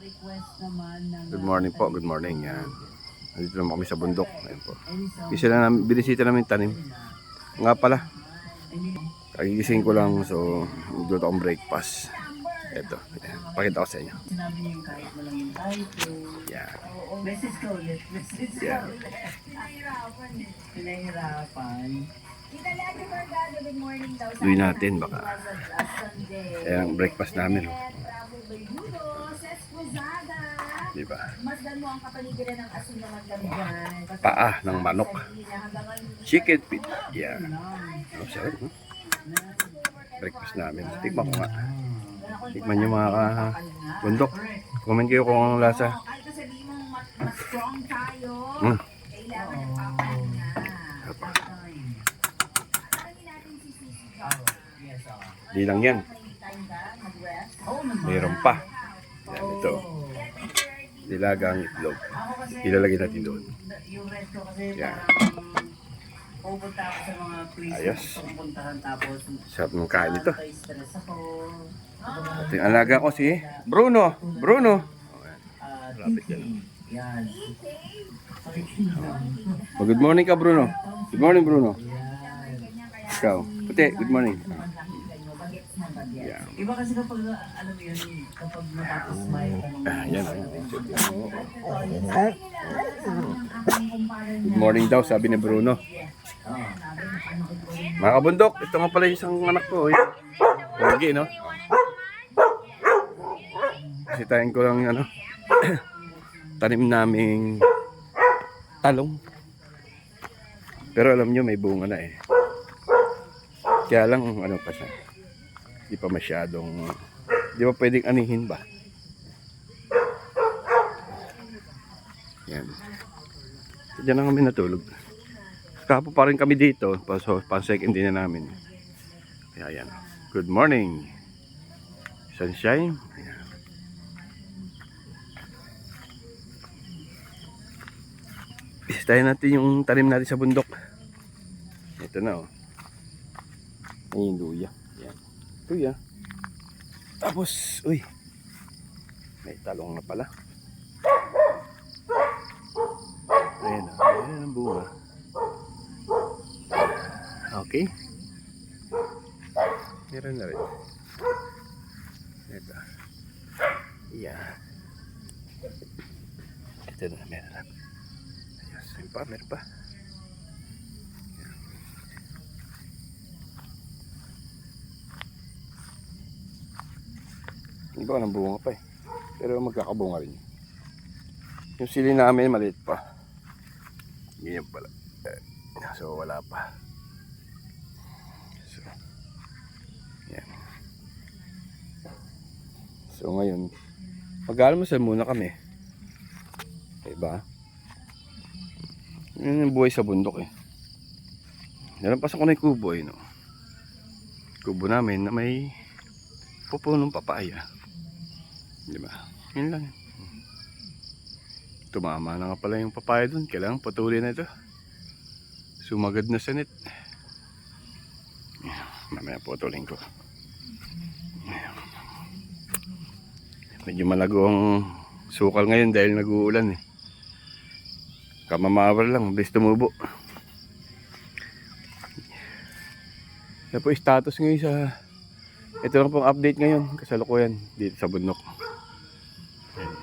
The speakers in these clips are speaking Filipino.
Good morning po, good morning. Yan. Nandito naman kami sa bundok. Ayan po. Binisita namin tanim. Nga pala, kagigising ko lang, so magluto akong breakfast. Ito, pakita ko sa inyo. Yan. Yan. Luwi natin baka. Ayan, breakfast namin. Diba? Paa ng manok. Chicken feet. Yan. Oh, sarap, no? Breakfast namin. Tikman ko nga. Tikman nyo mga bundok. Comment kayo kung anong lasa. Di lang yan. Mayroon pa. Yan, ito. Nilagang itlog. Ilalagay natin doon. Yan. Ayos. Sarap ng kain ito. At yung alaga ko si Bruno. Bruno. Rapid yan. Oh, good morning ka, Bruno. Good morning, Bruno. Ikaw. Puti, good morning. Yeah. Iba kasi kapag alam mo yun, kapag matapos may yan. Good morning daw, sabi ni Bruno. Mga kabundok, ito nga pala isang anak ko. Lagi, no? Sitayin ko lang, ano, tanim naming talong. Pero alam nyo, may bunga na eh. Kaya lang, ano pa siya. Di pa masyadong, di ba pwedeng anihin ba? Yan. Diyan na kami natulog. Kapo pa rin kami dito. So, pan-second din na namin. Kaya yan. Good morning. Sunshine. Ayan. Istahin natin yung tanim natin sa bundok. Ito na, oh. Ayan yung luya. Yan. Luya. Tapos, uy. May talong na pala. Ayan, ayan ang bunga. Okay. Meron na rin. Ito. Yan. Ito na, meron na. Ayos, meron pa. Iba ka ng bunga pa eh. Pero magkakabunga rin. Yung sili namin maliit pa. Ganyan pala. So wala pa. So, yan. So ngayon, mag-almusal muna kami. Diba? Yun yung buhay sa bundok eh. Nalampasan ko na yung kubo eh. No? Kubo namin na may pupunong papaya. Diba? Yun lang. Tumama na nga pala yung papaya dun. Kailangan patuloy na ito. Sumagad na sa net. Mamaya putulin ko. Medyo malago ang sukal ngayon dahil nag-uulan eh. Kamamawar lang. Mabilis tumubo. Ito po status ngayon sa... Ito lang pong update ngayon. Kasalukuyan dito sa bundok.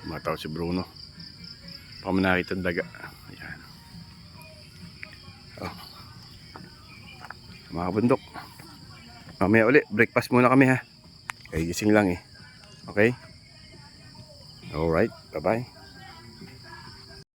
Mataw si Bruno. Pamanakit ang daga. Ayan. Oh. Mga bundok. Mamaya ulit. Breakfast muna kami ha. Kaya gising lang eh. Okay? Alright. Bye bye.